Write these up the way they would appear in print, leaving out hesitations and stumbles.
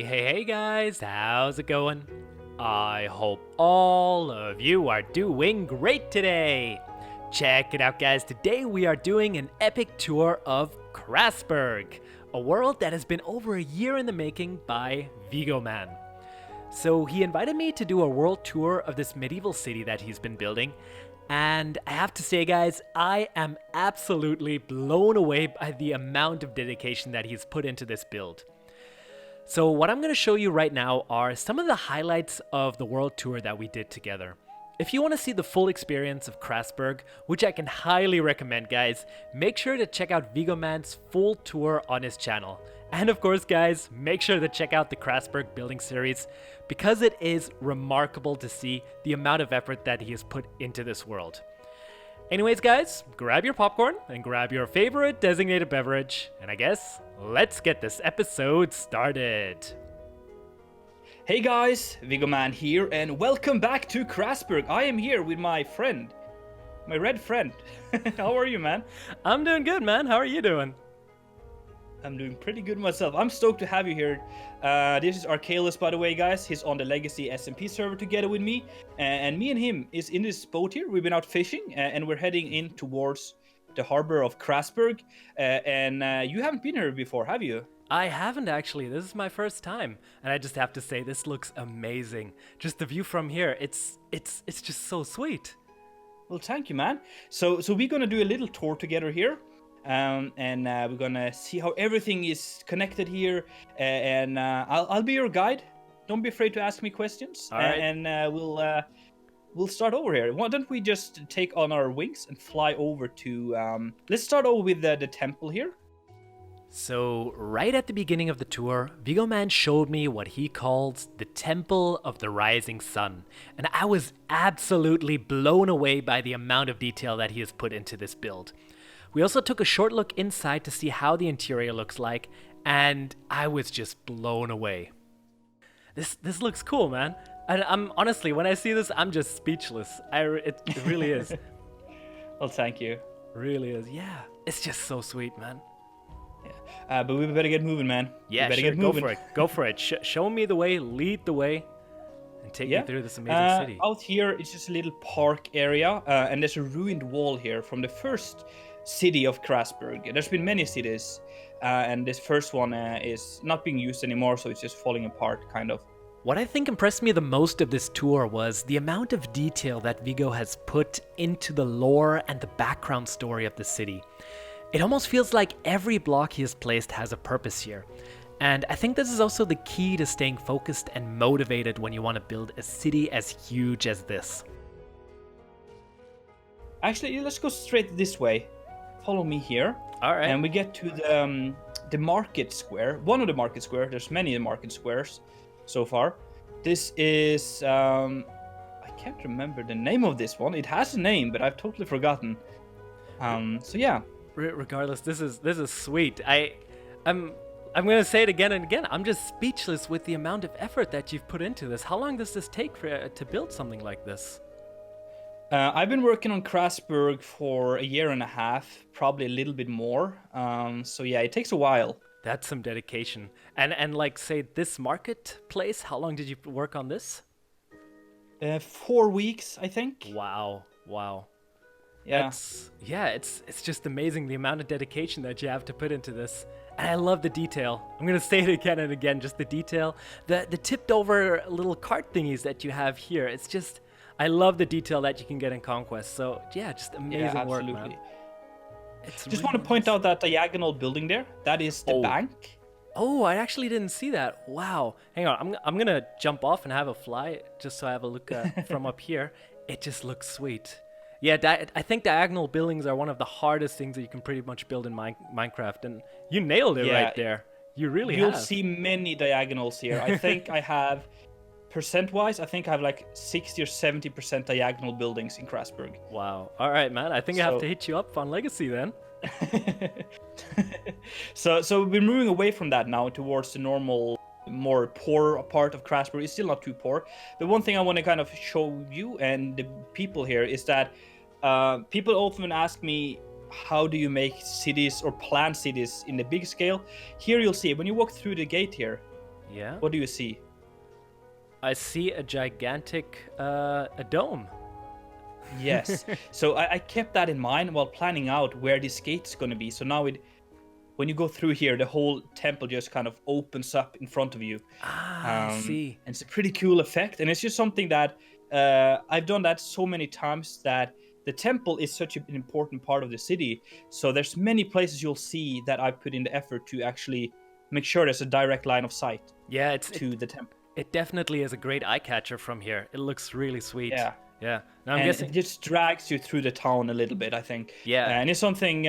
Hey guys, how's it going? I hope all of you are doing great today. Check it out, guys. Today we are doing an epic tour of Crassburg, a world that has been over a year in the making by Vigoman. So he invited me to do a world tour of this medieval city that he's been building, and I have to say, guys, I am absolutely blown away by the amount of dedication that he's put into this build. So what I'm going to show you right now are some of the highlights of the world tour that we did together. If you want to see the full experience of Crassburg, which I can highly recommend, guys, make sure to check out Vigoman's full tour on his channel. And of course, guys, make sure to check out the Crassburg building series because it is remarkable to see the amount of effort that he has put into this world. Anyways, guys, grab your popcorn and grab your favorite designated beverage, and I guess let's get this episode started. Hey guys, Vigoman here, and welcome back to Crassburg. I am here with my friend, my red friend. How are you, man? I'm doing good, man. How are you doing? I'm doing pretty good myself. I'm stoked to have you here. This is Archelaus, by the way, guys. He's on the Legacy SMP server together with me. And me and him is in this boat here. We've been out fishing, and we're heading in towards the harbor of Crassburg. And you haven't been here before, have you? I haven't actually. This is my first time. And I just have to say, this looks amazing. Just the view from here, it's just so sweet. Well, thank you, man. So we're going to do a little tour together here. And we're gonna see how everything is connected here, and I'll be your guide. Don't be afraid to ask me questions. All right. And we'll start over here. Why don't we just take on our wings and fly over to let's start over with the temple here. So right at the beginning of the tour, Vigoman showed me what he calls the Temple of the Rising Sun, and I was absolutely blown away by the amount of detail that he has put into this build. We also took a short look inside to see how the interior looks like, and I was just blown away. This looks cool, man. And I'm honestly, when I see this, I'm just speechless. It really is. Well, thank you. Really is. Yeah, it's just so sweet, man. Yeah. But we better get moving, man. Yeah, we better sure. get moving. Go for it. Go for it. Show me the way. Lead the way. And take me through this amazing city. Out here, it's just a little park area, and there's a ruined wall here from the first city of Crassburg. There's been many cities, and this first one is not being used anymore, so it's just falling apart, kind of. What I think impressed me the most of this tour was the amount of detail that Vigo has put into the lore and the background story of the city. It almost feels like every block he has placed has a purpose here. And I think this is also the key to staying focused and motivated when you want to build a city as huge as this. Actually, let's go straight this way. Follow me here. All right. And we get to the market square. One of the market square. There's many market squares so far. This is I can't remember the name of this one. It has a name, but I've totally forgotten. So yeah. Regardless, this is sweet. I'm gonna say it again and again. I'm just speechless with the amount of effort that you've put into this. How long does this take to build something like this? I've been working on Crassburg for a year and a half, probably a little bit more. So yeah, it takes a while. That's some dedication. And like, say, this marketplace, how long did you work on this? 4 weeks, I think. Wow. Yeah. It's just amazing the amount of dedication that you have to put into this. And I love the detail. I'm gonna say it again and again, just the detail. The tipped over little cart thingies that you have here. It's just, I love the detail that you can get in Conquest. So yeah, just amazing work, man. It's just want to point out that diagonal building there. That is the bank. Oh, I actually didn't see that. Wow. Hang on, I'm gonna jump off and have a fly just so I have a look from up here. It just looks sweet. Yeah, I think diagonal buildings are one of the hardest things that you can pretty much build in Minecraft, and you nailed it right there. You really have. You'll see many diagonals here. I think I have, percent-wise, I think I have like 60 or 70% diagonal buildings in Crassburg. Wow. All right, man. I think I have to hit you up on Legacy then. So we're moving away from that now towards the normal, more poor part of Crassburg. It's still not too poor. But one thing I want to kind of show you and the people here is that people often ask me, how do you make cities or plan cities in the big scale? Here you'll see, when you walk through the gate here, Yeah. What do you see? I see a gigantic a dome. Yes. So I kept that in mind while planning out where this gate's going to be. So now when you go through here, the whole temple just kind of opens up in front of you. Ah, I see. And it's a pretty cool effect. And it's just something that I've done that so many times that the temple is such an important part of the city. So there's many places you'll see that I've put in the effort to actually make sure there's a direct line of sight Yeah, to the temple. it definitely is a great eye catcher from here. It looks really sweet. Yeah. Yeah. Now I'm And guessing. it just drags you through the town a little bit, I think. Yeah. And it's something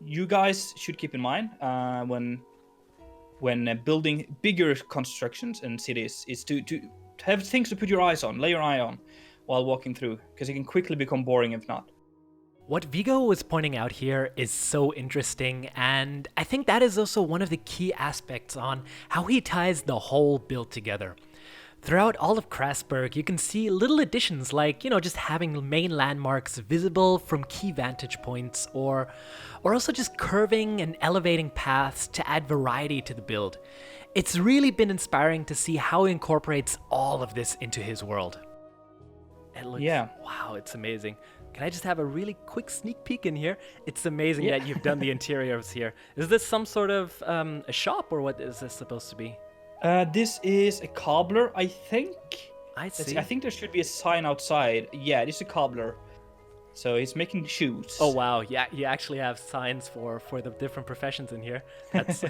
you guys should keep in mind when building bigger constructions and cities, is to have things to put your eyes on, lay your eye on while walking through, because it can quickly become boring if not. What Vigo was pointing out here is so interesting, and I think that is also one of the key aspects on how he ties the whole build together. Throughout all of Crassburg, you can see little additions like, just having main landmarks visible from key vantage points, or also just curving and elevating paths to add variety to the build. It's really been inspiring to see how he incorporates all of this into his world. It looks, wow, it's amazing. Can I just have a really quick sneak peek in here? It's amazing that you've done the interiors here. Is this some sort of a shop, or what is this supposed to be? This is a cobbler, I think. I see. I think there should be a sign outside. Yeah, this is a cobbler. So he's making shoes. Oh wow, yeah, you actually have signs for the different professions in here. That's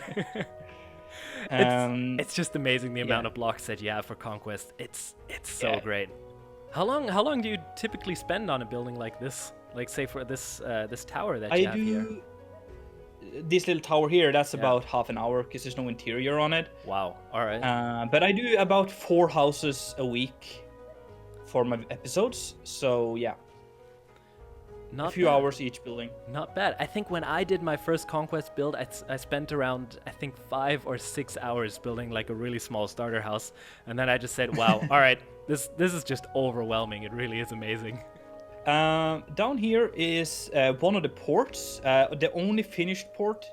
it's just amazing the amount of blocks that you have for Conquest. It's so great. How long do you typically spend on a building like this? Like say for this this tower that you have here? This little tower here, that's about half an hour because there's no interior on it. Wow. All right. But I do about 4 houses a week for my episodes. So yeah. Not a few hours each building. Not bad. I think when I did my first Conquest build, I spent around, I think, 5 or 6 hours building like a really small starter house. And then I just said, wow, all right, this is just overwhelming. It really is amazing. Down here is one of the ports, the only finished port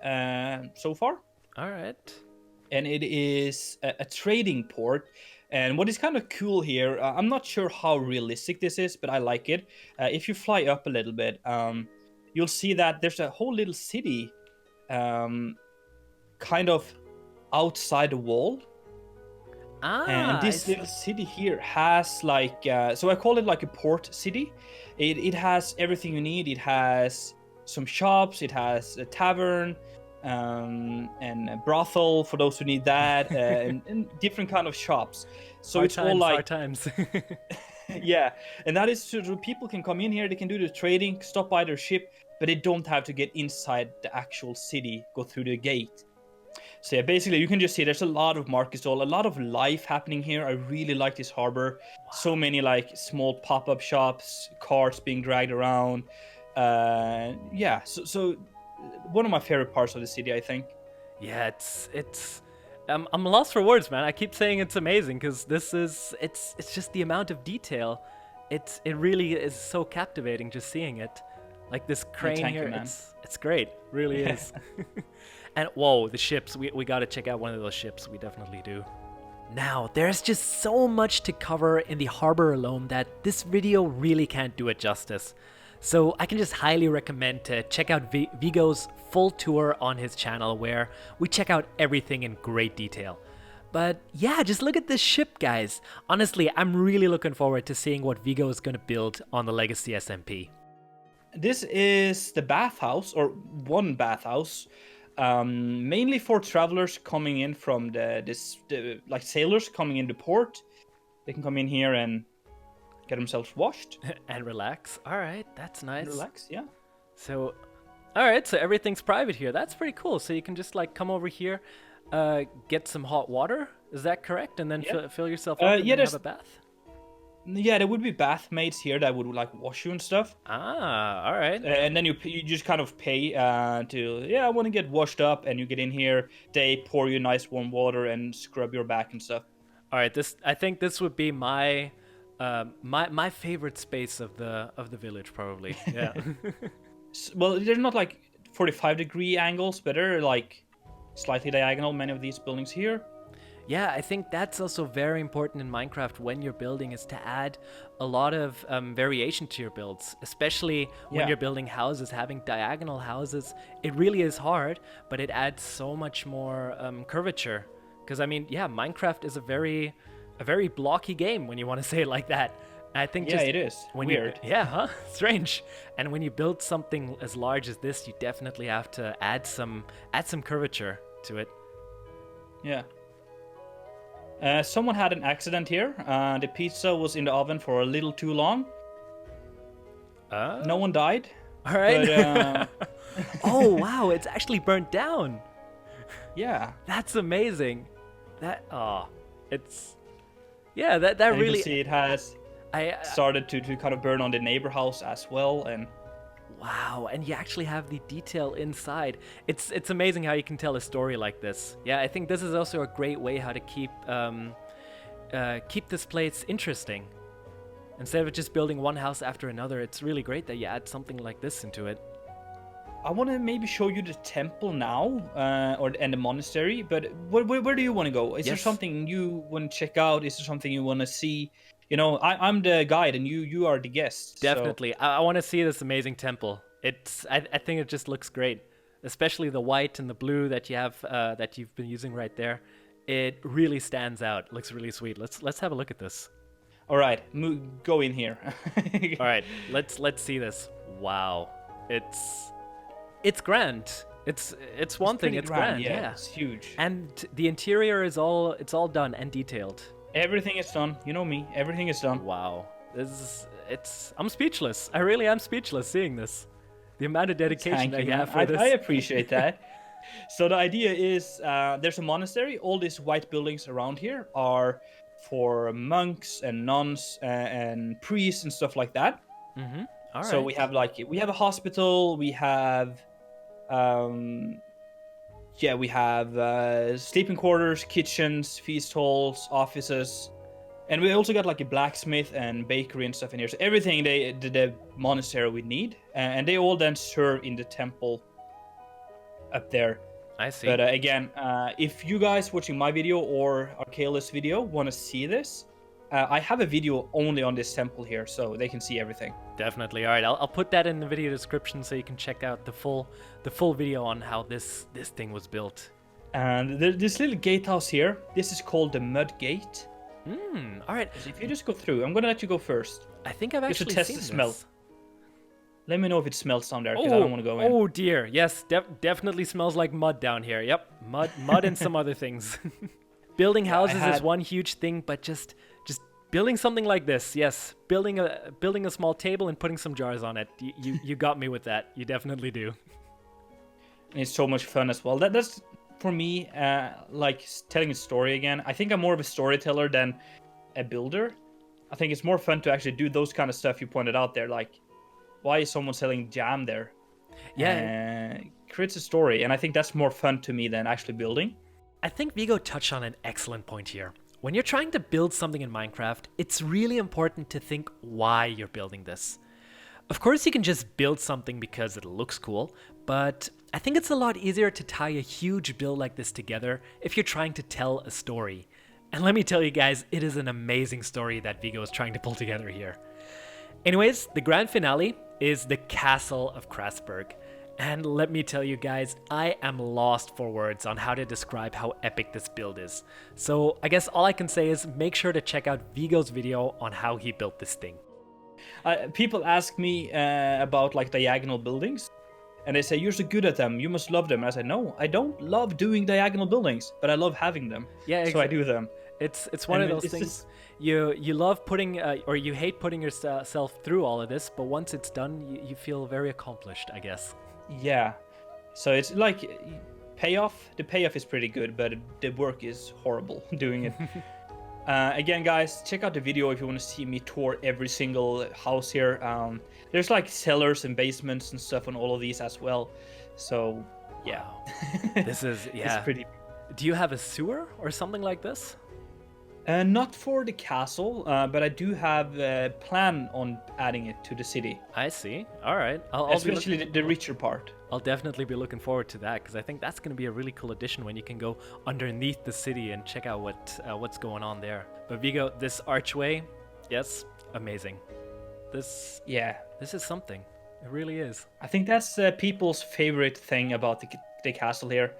so far. All right. And it is a trading port. And what is kind of cool here, I'm not sure how realistic this is, but I like it. If you fly up a little bit, you'll see that there's a whole little city kind of outside the wall. And this little city here has like, so I call it like a port city. It has everything you need. It has some shops, it has a tavern, and a brothel for those who need that, and different kind of shops. So hard it's times, all like hard times. yeah, and that is so people can come in here, they can do the trading, stop by their ship, but they don't have to get inside the actual city, go through the gate. So yeah, basically you can just see there's a lot of markets, a lot of life happening here. I really like this harbor. Wow. So many like small pop-up shops, carts being dragged around. Yeah, so one of my favorite parts of the city, I think. Yeah, it's I'm lost for words, man. I keep saying it's amazing because it's just the amount of detail. It really is so captivating just seeing it. Like this crane here, it's great, really is. And whoa, the ships, we got to check out one of those ships. We definitely do. Now, there's just so much to cover in the harbor alone that this video really can't do it justice. So I can just highly recommend to check out Vigo's full tour on his channel where we check out everything in great detail. But yeah, just look at this ship, guys. Honestly, I'm really looking forward to seeing what Vigo is going to build on the Legacy SMP. This is the bathhouse, or one bathhouse, mainly for travelers coming in from like sailors coming into port. They can come in here and get themselves washed and relax. All right, that's nice. And relax, yeah. So, all right, so everything's private here. That's pretty cool. So you can just like come over here, get some hot water. Is that correct? And then fill yourself up and have a bath. Yeah, there would be bath maids here that would like wash you and stuff. Ah, all right. And then you just kind of pay to, I want to get washed up, and you get in here. They pour you nice warm water and scrub your back and stuff. All right, I think this would be my my favorite space of the village, probably. Yeah. Well, they're not like 45-degree angles, but they're like slightly diagonal, many of these buildings here. Yeah, I think that's also very important in Minecraft when you're building, is to add a lot of variation to your builds, especially when Yeah. you're building houses. Having diagonal houses, it really is hard, but it adds so much more curvature. Because I mean, yeah, Minecraft is a very blocky game when you want to say it like that. I think Yeah, just it is. when Weird. yeah, huh? Strange. And when you build something as large as this, you definitely have to add some curvature to it. Yeah. Someone had an accident here. The pizza was in the oven for a little too long. No one died. All right. But, oh wow, it's actually burnt down. yeah. That's amazing. It's yeah. That And really. you can see it has I started to kind of burn on the neighbor house as well. And wow, and you actually have the detail inside. It's amazing how you can tell a story like this. Yeah, I think this is also a great way how to keep this place interesting. Instead of just building one house after another, it's really great that you add something like this into it. I want to maybe show you the temple now, and the monastery. But where do you want to go? Is there Yes. something you want to check out? Is there something you want to see? You know, I'm the guide and you are the guest. so- Definitely. I want to see this amazing temple. I think it just looks great, especially the white and the blue that you have that you've been using right there. It really stands out. Looks really sweet. Let's have a look at this. All right, go in here. All right, let's see this. Wow, it's grand. It's one thing. pretty It's grand, grand. yeah, Yeah. it's huge. And the interior is all done and detailed. Everything is done. You know me. Everything is done. Wow, I'm speechless. I really am speechless seeing this. The amount of dedication Thank that you, you man. have for this. I appreciate that. So the idea is there's a monastery. All these white buildings around here are for monks and nuns and priests and stuff like that. Mm-hmm. All right. So we have a hospital. We have we have sleeping quarters, kitchens, feast halls, offices, and we also got like a blacksmith and bakery and stuff in here. So everything the monastery would need, and they all then serve in the temple up there. I see. But again, if you guys watching my video or Archelaus' video want to see this, I have a video only on this temple here, so they can see everything. Definitely. All right, I'll put that in the video description so you can check out the full video on how this thing was built. And this little gatehouse here, this is called the Mud Gate. All right. So if you just go through, I'm gonna let you go first. I think I've Just to actually test seen the smell. this. Let me know if it smells down there, because I don't want to go in. Oh dear. Yes, definitely smells like mud down here. Yep, mud and some other things. Building houses is one huge thing, but just building something like this, yes, building a small table and putting some jars on it. You got me with that. You definitely do. And it's so much fun as well. That's for me, like telling a story again. I think I'm more of a storyteller than a builder. I think it's more fun to actually do those kind of stuff you pointed out there, like why is someone selling jam there? Yeah. Creates a story, and I think that's more fun to me than actually building. I think Vigo touched on an excellent point here. When you're trying to build something in Minecraft, it's really important to think why you're building this. Of course, you can just build something because it looks cool, but I think it's a lot easier to tie a huge build like this together if you're trying to tell a story. And let me tell you guys, it is an amazing story that Vigo is trying to pull together here. Anyways, the grand finale is the Castle of Crassburg. And let me tell you guys, I am lost for words on how to describe how epic this build is. So I guess all I can say is make sure to check out Vigo's video on how he built this thing. People ask me about like diagonal buildings, and they say, you're so good at them, you must love them. And I said, no, I don't love doing diagonal buildings, but I love having them. Yeah, So I do them. It's one of those things. You love putting or you hate putting yourself through all of this, but once it's done, you feel very accomplished, I guess. Yeah. So it's like payoff. The payoff is pretty good, but the work is horrible doing it. Again, guys, check out the video if you want to see me tour every single house here. There's like cellars and basements and stuff on all of these as well. So yeah. Wow. This is It's pretty. Do you have a sewer or something like this? Not for the castle, but I do have a plan on adding it to the city, I see. All right. especially the richer part. I'll definitely be looking forward to that because I think that's going to be a really cool addition when you can go underneath the city and check out what's going on there. But Vigo, this archway, yes, amazing. This Yeah, this is something. It really is. I think that's people's favorite thing about the castle here.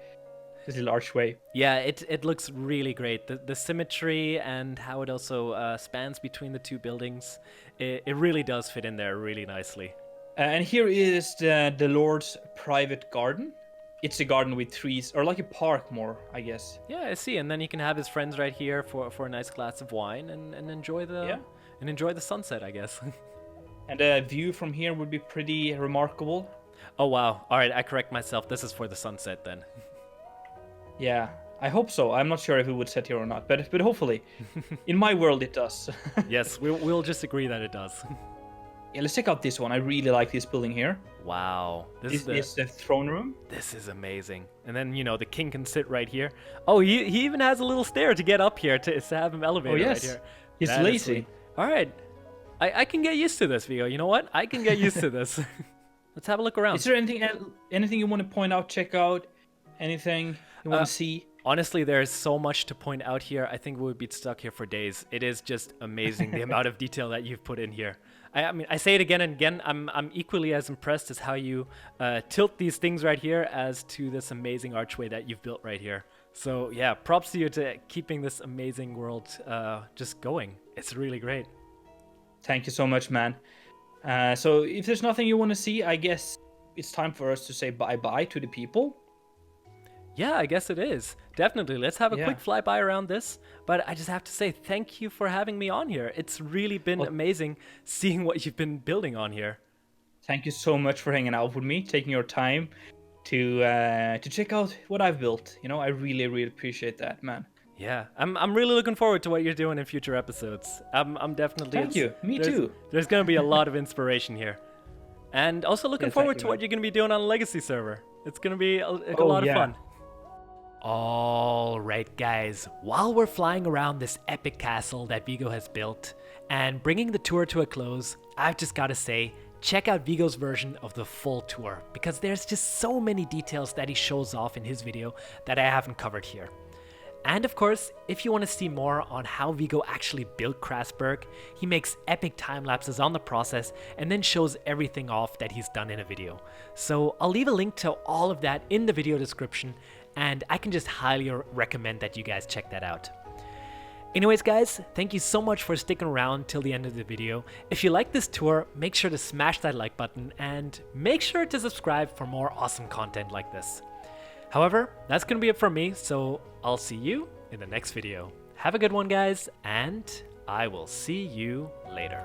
This little archway. Yeah, it looks really great. The symmetry and how it also spans between the two buildings, it really does fit in there really nicely. And here is the Lord's private garden. It's a garden with trees, or like a park more, I guess. Yeah, I see. And then he can have his friends right here for a nice glass of wine and enjoy the sunset, I guess. And the view from here would be pretty remarkable. Oh wow! All right, I correct myself. This is for the sunset then. Yeah, I hope so. I'm not sure if it would set here or not, but hopefully, in my world it does. Yes, we'll just agree that it does. Yeah, let's check out this one. I really like this building here. Wow, This is the throne room. this is amazing. And then the king can sit right here. Oh, he even has a little stair to get up here to have him elevated Oh, right yes. here. He's That is lazy. sweet. All right, I can get used to this, Vigo. You know what? I can get used to this. Let's have a look around. Is there anything you want to point out, check out? Anything you want to see? Honestly, there's so much to point out here. I think we would be stuck here for days. It is just amazing the amount of detail that you've put in here. I mean, I say it again and again. I'm equally as impressed as how you tilt these things right here as to this amazing archway that you've built right here. So yeah, props to you to keeping this amazing world just going. It's really great. Thank you so much, man. So if there's nothing you want to see, I guess it's time for us to say bye-bye to the people. Yeah, I guess it is. Definitely. Let's have a quick flyby around this. But I just have to say thank you for having me on here. It's really been amazing seeing what you've been building on here. Thank you so much for hanging out with me, taking your time to check out what I've built. I really, really appreciate that, man. Yeah, I'm really looking forward to what you're doing in future episodes. I'm definitely. Thank you. Me too. There's gonna be a lot of inspiration here, and also looking forward to what you're gonna be doing on a Legacy server. It's gonna be a lot of fun. All right, guys. While we're flying around this epic castle that Vigo has built and bringing the tour to a close, I've just gotta say, check out Vigo's version of the full tour because there's just so many details that he shows off in his video that I haven't covered here. And of course, if you want to see more on how Vigo actually built Crassburg, he makes epic time lapses on the process and then shows everything off that he's done in a video. So I'll leave a link to all of that in the video description, and I can just highly recommend that you guys check that out. Anyways guys, thank you so much for sticking around till the end of the video. If you like this tour, make sure to smash that like button and make sure to subscribe for more awesome content like this. However, that's gonna be it from me, so I'll see you in the next video. Have a good one, guys, and I will see you later.